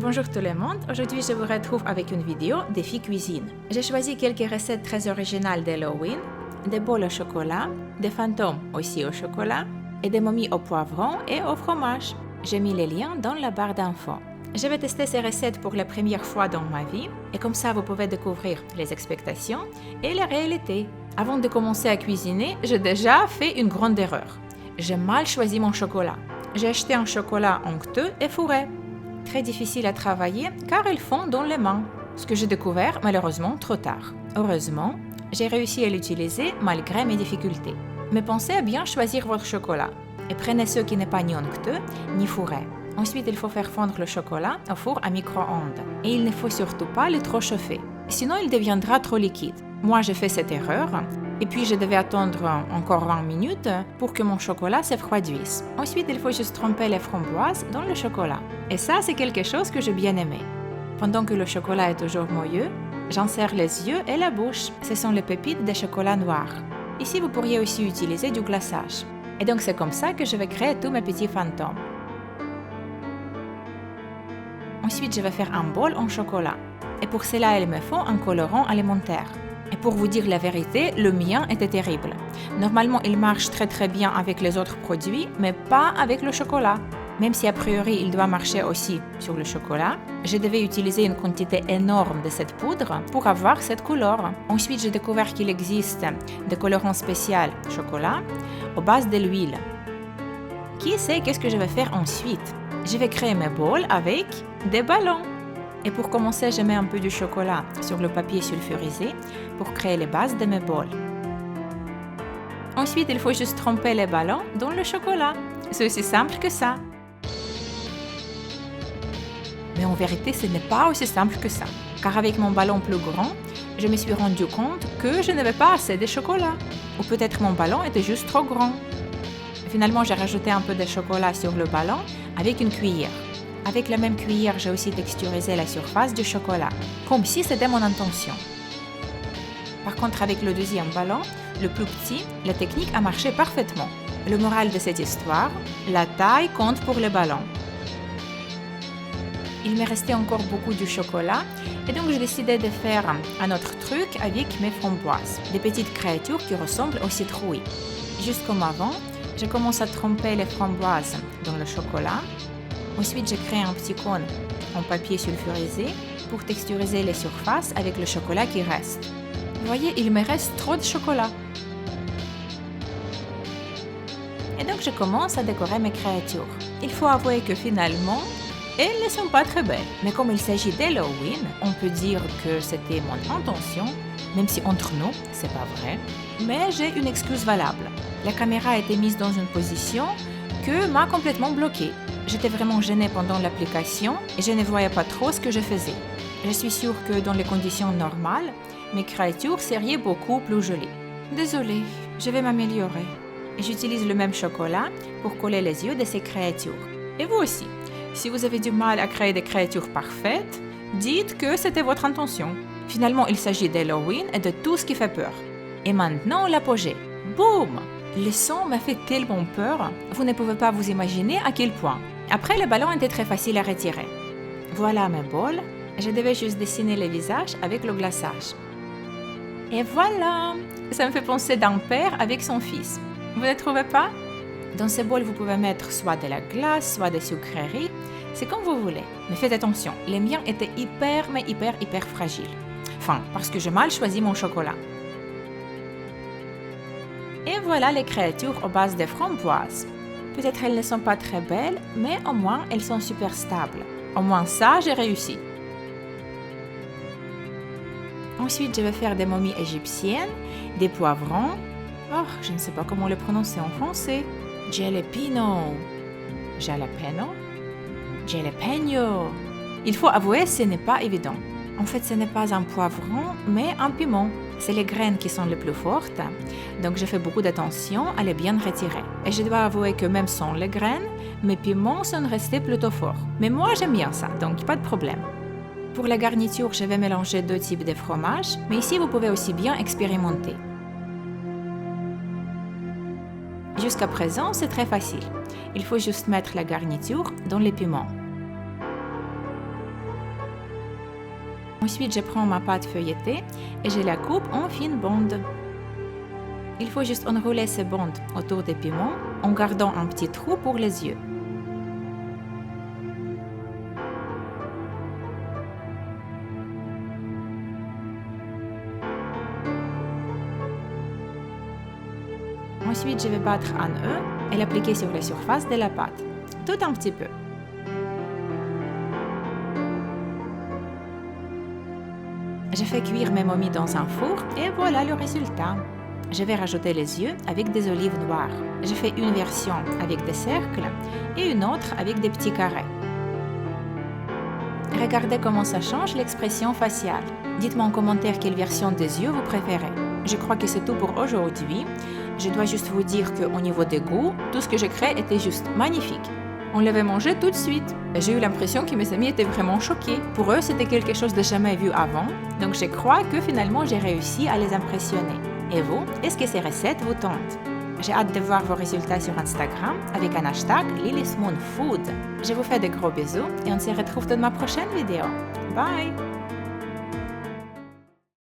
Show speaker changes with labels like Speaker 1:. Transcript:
Speaker 1: Bonjour tout le monde, aujourd'hui je vous retrouve avec une vidéo défi cuisine. J'ai choisi quelques recettes très originales d'Halloween, des bols au chocolat, des fantômes aussi au chocolat et des momies au poivron et au fromage. J'ai mis les liens dans la barre d'infos. Je vais tester ces recettes pour la première fois dans ma vie et comme ça vous pouvez découvrir les expectations et la réalité. Avant de commencer à cuisiner, j'ai déjà fait une grande erreur. J'ai mal choisi mon chocolat. J'ai acheté un chocolat onctueux et fourré. Très difficile à travailler car ils fond dans les mains, ce que j'ai découvert malheureusement trop tard. Heureusement, j'ai réussi à l'utiliser malgré mes difficultés. Mais pensez à bien choisir votre chocolat et prenez ceux qui n'est pas ni onctueux ni fourré. Ensuite, il faut faire fondre le chocolat au four à micro-ondes et il ne faut surtout pas le trop chauffer, sinon il deviendra trop liquide. Moi, j'ai fait cette erreur et puis je devais attendre encore 20 minutes pour que mon chocolat se refroidisse. Ensuite, il faut juste tremper les framboises dans le chocolat. Et ça, c'est quelque chose que j'ai bien aimé. Pendant que le chocolat est toujours moelleux, j'en serre les yeux et la bouche. Ce sont les pépites de chocolat noir. Ici, vous pourriez aussi utiliser du glaçage. Et donc, c'est comme ça que je vais créer tous mes petits fantômes. Ensuite, je vais faire un bol en chocolat. Et pour cela, il me faut un colorant alimentaire. Et pour vous dire la vérité, le mien était terrible. Normalement, il marche très bien avec les autres produits, mais pas avec le chocolat. Même si a priori, il doit marcher aussi sur le chocolat, je devais utiliser une quantité énorme de cette poudre pour avoir cette couleur. Ensuite, j'ai découvert qu'il existe des colorants spéciaux chocolat aux bases de l'huile. Qui sait qu'est-ce que je vais faire ensuite? Je vais créer mes bols avec des ballons. Et pour commencer, je mets un peu de chocolat sur le papier sulfurisé pour créer les bases de mes bols. Ensuite, il faut juste tremper les ballons dans le chocolat. C'est aussi simple que ça. Mais en vérité, ce n'est pas aussi simple que ça. Car avec mon ballon plus grand, je me suis rendu compte que je n'avais pas assez de chocolat. Ou peut-être mon ballon était juste trop grand. Finalement, j'ai rajouté un peu de chocolat sur le ballon avec une cuillère. Avec la même cuillère, j'ai aussi texturisé la surface du chocolat, comme si c'était mon intention. Par contre, avec le deuxième ballon, le plus petit, la technique a marché parfaitement. Le moral de cette histoire, la taille compte pour le ballon. Il me restait encore beaucoup de chocolat et donc j'ai décidé de faire un autre truc avec mes framboises, des petites créatures qui ressemblent aux citrouilles. Juste comme avant, je commence à tremper les framboises dans le chocolat. Ensuite, j'ai créé un petit cône en papier sulfurisé pour texturiser les surfaces avec le chocolat qui reste. Vous voyez, il me reste trop de chocolat. Et donc, je commence à décorer mes créatures. Il faut avouer que finalement, elles ne sont pas très belles. Mais comme il s'agit d'Halloween, on peut dire que c'était mon intention, même si entre nous, c'est pas vrai. Mais j'ai une excuse valable. La caméra a été mise dans une position que m'a complètement bloquée. J'étais vraiment gênée pendant l'application et je ne voyais pas trop ce que je faisais. Je suis sûre que dans les conditions normales, mes créatures seraient beaucoup plus jolies. Désolée, je vais m'améliorer. Et j'utilise le même chocolat pour coller les yeux de ces créatures. Et vous aussi, si vous avez du mal à créer des créatures parfaites, dites que c'était votre intention. Finalement, il s'agit d'Halloween et de tout ce qui fait peur. Et maintenant, l'apogée. Boum! Le son m'a fait tellement peur, vous ne pouvez pas vous imaginer à quel point. Après, le ballon était très facile à retirer. Voilà mes bols. Je devais juste dessiner les visages avec le glaçage. Et voilà! Ça me fait penser d'un père avec son fils. Vous ne trouvez pas? Dans ces bols, vous pouvez mettre soit de la glace, soit des sucreries. C'est comme vous voulez. Mais faites attention, les miens étaient hyper fragiles. Enfin, parce que j'ai mal choisi mon chocolat. Et voilà les créatures aux bases de framboises. Peut-être elles ne sont pas très belles, mais au moins elles sont super stables. Au moins ça, j'ai réussi. Ensuite, je vais faire des momies égyptiennes, des poivrons. Oh, je ne sais pas comment le prononcer en français. Jalapeno. Jalapeno? Jalapeno. Il faut avouer, ce n'est pas évident. En fait, ce n'est pas un poivron, mais un piment. C'est les graines qui sont les plus fortes, donc je fais beaucoup d'attention à les bien retirer. Et je dois avouer que même sans les graines, mes piments sont restés plutôt forts. Mais moi, j'aime bien ça, donc pas de problème. Pour la garniture, je vais mélanger 2 types de fromage, mais ici, vous pouvez aussi bien expérimenter. Jusqu'à présent, c'est très facile. Il faut juste mettre la garniture dans les piments. Ensuite, je prends ma pâte feuilletée et je la coupe en fines bandes. Il faut juste enrouler ces bandes autour des piments en gardant un petit trou pour les yeux. Ensuite, je vais battre un œuf et l'appliquer sur la surface de la pâte, tout un petit peu. Je fais cuire mes momies dans un four et voilà le résultat. Je vais rajouter les yeux avec des olives noires. Je fais une version avec des cercles et une autre avec des petits carrés. Regardez comment ça change l'expression faciale. Dites-moi en commentaire quelle version des yeux vous préférez. Je crois que c'est tout pour aujourd'hui. Je dois juste vous dire qu'au niveau des goûts, tout ce que j'ai créé était juste magnifique. On l'avait mangé tout de suite. J'ai eu l'impression que mes amis étaient vraiment choqués. Pour eux, c'était quelque chose de jamais vu avant. Donc je crois que finalement, j'ai réussi à les impressionner. Et vous, est-ce que ces recettes vous tentent? J'ai hâte de voir vos résultats sur Instagram avec un hashtag Lily'sMoonFood. Je vous fais de gros bisous et on se retrouve dans ma prochaine vidéo. Bye!